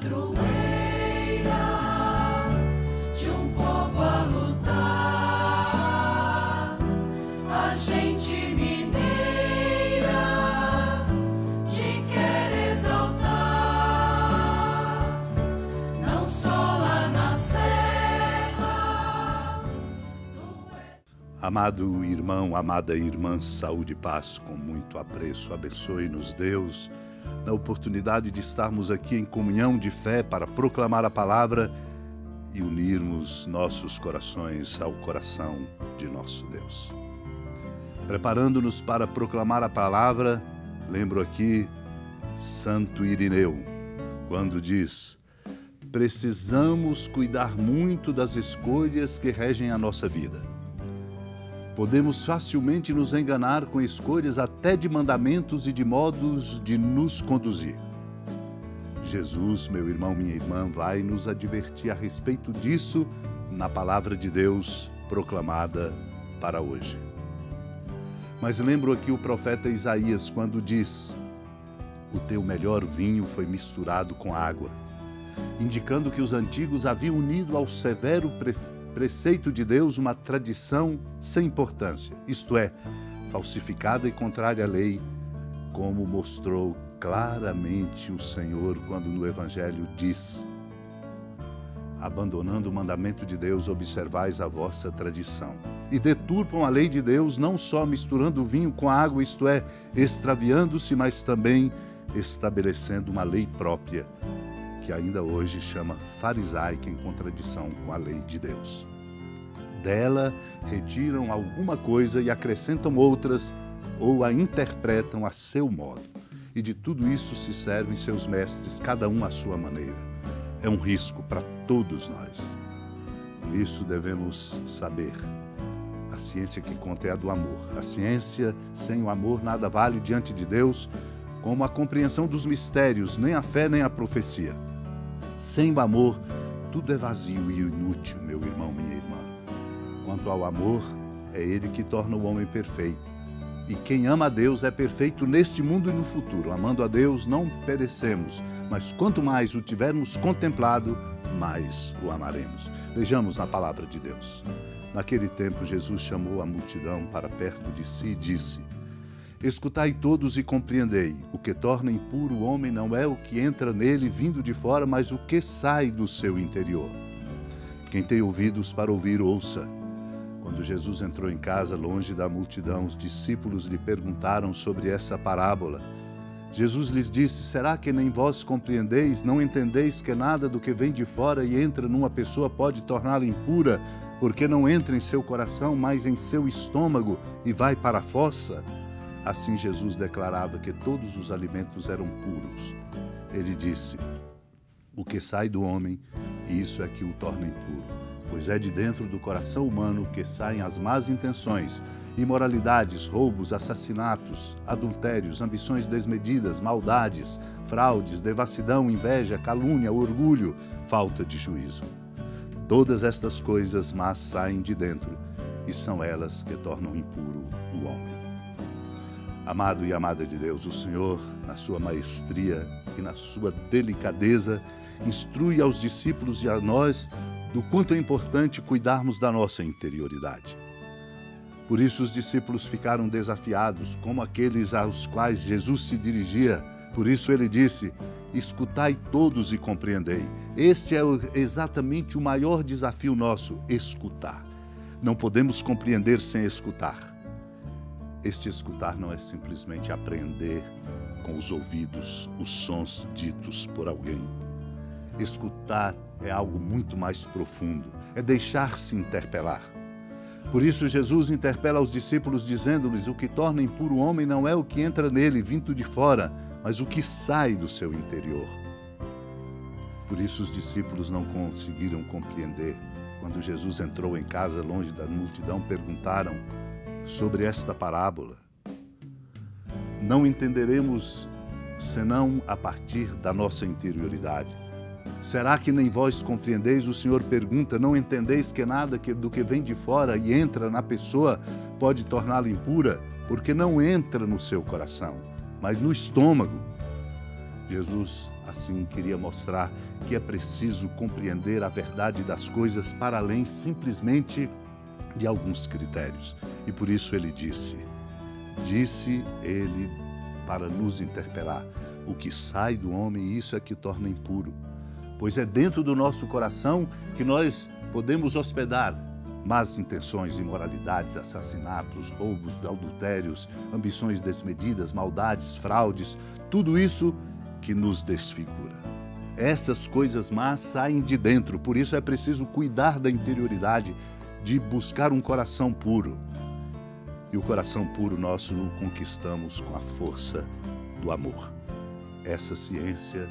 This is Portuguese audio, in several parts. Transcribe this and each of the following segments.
padroeira de um povo a lutar, a gente mineira te quer exaltar, não só lá na serra. Amado irmão, amada irmã, saúde e paz com muito apreço. Abençoe-nos, Deus, na oportunidade de estarmos aqui em comunhão de fé para proclamar a palavra e unirmos nossos corações ao coração de nosso Deus. Preparando-nos para proclamar a palavra, lembro aqui Santo Irineu, quando diz: precisamos cuidar muito das escolhas que regem a nossa vida. Podemos facilmente nos enganar com escolhas até de mandamentos e de modos de nos conduzir. Jesus, meu irmão, minha irmã, vai nos advertir a respeito disso na palavra de Deus proclamada para hoje. Mas lembro aqui o profeta Isaías quando diz: o teu melhor vinho foi misturado com água, indicando que os antigos haviam unido ao severo preceito de Deus uma tradição sem importância, isto é, falsificada e contrária à lei, como mostrou claramente o Senhor quando no Evangelho diz: abandonando o mandamento de Deus, observais a vossa tradição. E deturpam a lei de Deus, não só misturando o vinho com a água, isto é, extraviando-se, mas também estabelecendo uma lei própria, que ainda hoje chama farisaica, em contradição com a lei de Deus. Dela retiram alguma coisa e acrescentam outras, ou a interpretam a seu modo. E de tudo isso se servem seus mestres, cada um à sua maneira. É um risco para todos nós. Por isso devemos saber: a ciência que conta é a do amor. A ciência sem o amor nada vale diante de Deus, como a compreensão dos mistérios, nem a fé nem a profecia. Sem o amor, tudo é vazio e inútil, meu irmão, minha irmã. Quanto ao amor, é ele que torna o homem perfeito. E quem ama a Deus é perfeito neste mundo e no futuro. Amando a Deus, não perecemos, mas quanto mais o tivermos contemplado, mais o amaremos. Vejamos na palavra de Deus. Naquele tempo, Jesus chamou a multidão para perto de si e disse: escutai todos e compreendei, o que torna impuro o homem não é o que entra nele vindo de fora, mas o que sai do seu interior. Quem tem ouvidos para ouvir, ouça. Quando Jesus entrou em casa, longe da multidão, os discípulos lhe perguntaram sobre essa parábola. Jesus lhes disse: será que nem vós compreendeis, não entendeis que nada do que vem de fora e entra numa pessoa pode torná-la impura, porque não entra em seu coração, mas em seu estômago e vai para a fossa? Assim Jesus declarava que todos os alimentos eram puros. Ele disse: o que sai do homem, isso é que o torna impuro, pois é de dentro do coração humano que saem as más intenções, imoralidades, roubos, assassinatos, adultérios, ambições desmedidas, maldades, fraudes, devassidão, inveja, calúnia, orgulho, falta de juízo. Todas estas coisas más saem de dentro e são elas que tornam impuro o homem. Amado e amada de Deus, o Senhor, na sua maestria e na sua delicadeza, instrui aos discípulos e a nós do quanto é importante cuidarmos da nossa interioridade. Por isso os discípulos ficaram desafiados, como aqueles aos quais Jesus se dirigia. Por isso ele disse: escutai todos e compreendei. Este é exatamente o maior desafio nosso, escutar. Não podemos compreender sem escutar. Este escutar não é simplesmente aprender com os ouvidos os sons ditos por alguém. Escutar é algo muito mais profundo, é deixar-se interpelar. Por isso Jesus interpela os discípulos dizendo-lhes: o que torna impuro o homem não é o que entra nele vindo de fora, mas o que sai do seu interior. Por isso os discípulos não conseguiram compreender. Quando Jesus entrou em casa longe da multidão, perguntaram sobre esta parábola. Não entenderemos senão a partir da nossa interioridade. Será que nem vós compreendeis? O Senhor pergunta: não entendeis que nada do que vem de fora e entra na pessoa pode torná-la impura? Porque não entra no seu coração, mas no estômago. Jesus, assim, queria mostrar que é preciso compreender a verdade das coisas para além simplesmente de alguns critérios. E por isso ele disse ele para nos interpelar: o que sai do homem, isso é que torna impuro. Pois é dentro do nosso coração que nós podemos hospedar más intenções, imoralidades, assassinatos, roubos, adultérios, ambições desmedidas, maldades, fraudes, tudo isso que nos desfigura. Essas coisas más saem de dentro, por isso é preciso cuidar da interioridade, de buscar um coração puro. E o coração puro nosso o conquistamos com a força do amor. Essa ciência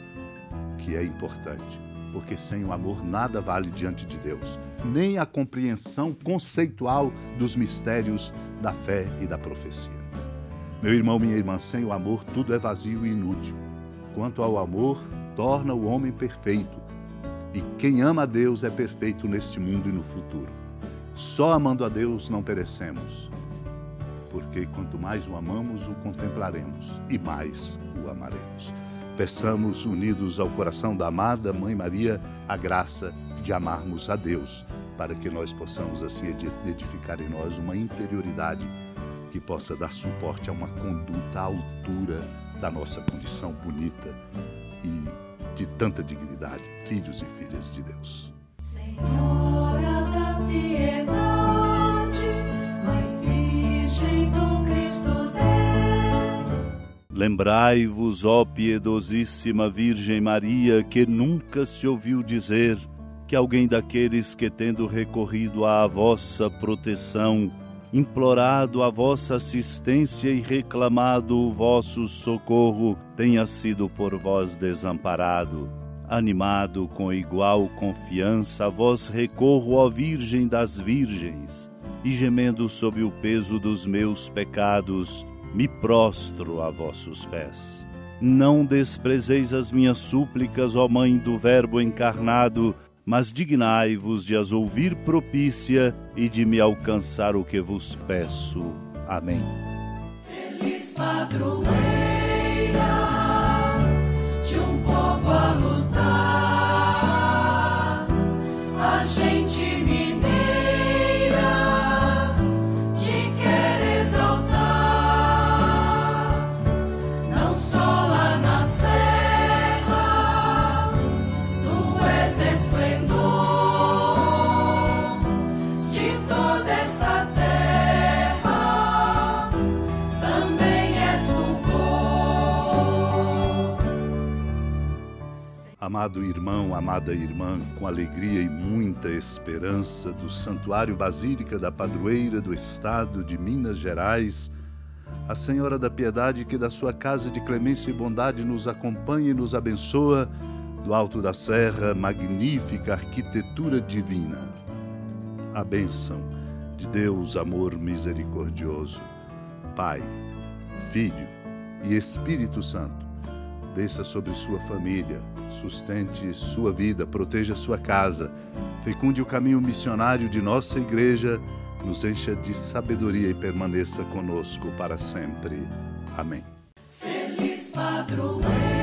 que é importante, porque sem o amor nada vale diante de Deus, nem a compreensão conceitual dos mistérios da fé e da profecia. Meu irmão, minha irmã, sem o amor tudo é vazio e inútil. Quanto ao amor, torna o homem perfeito. E quem ama a Deus é perfeito neste mundo e no futuro. Só amando a Deus não perecemos, porque quanto mais o amamos, o contemplaremos e mais o amaremos. Peçamos, unidos ao coração da amada Mãe Maria, a graça de amarmos a Deus, para que nós possamos assim edificar em nós uma interioridade que possa dar suporte a uma conduta à altura da nossa condição bonita e de tanta dignidade, filhos e filhas de Deus. Senhora da piedade, Mãe Virgem do Cristo Deus. Lembrai-vos, ó piedosíssima Virgem Maria, que nunca se ouviu dizer que alguém daqueles que, tendo recorrido à vossa proteção, implorado a vossa assistência e reclamado o vosso socorro, tenha sido por vós desamparado. Animado com igual confiança, a vós recorro, ó Virgem das Virgens, e gemendo sob o peso dos meus pecados, me prostro a vossos pés. Não desprezeis as minhas súplicas, ó Mãe do Verbo encarnado, mas dignai-vos de as ouvir propícia e de me alcançar o que vos peço. Amém. Feliz padroeira de um povo a lutar, a gente mineira te quer exaltar, não só lá na serra, tu és esplendor de toda esta terra, também és fulgor. Amado irmão, amada irmã, com alegria e muita esperança do Santuário Basílica da Padroeira do Estado de Minas Gerais, a Senhora da Piedade, que da sua casa de clemência e bondade nos acompanha e nos abençoa, do alto da serra, magnífica arquitetura divina. A bênção de Deus, amor misericordioso, Pai, Filho e Espírito Santo, desça sobre sua família, sustente sua vida, proteja sua casa, fecunde o caminho missionário de nossa igreja, nos encha de sabedoria e permaneça conosco para sempre. Amém. Feliz padroeira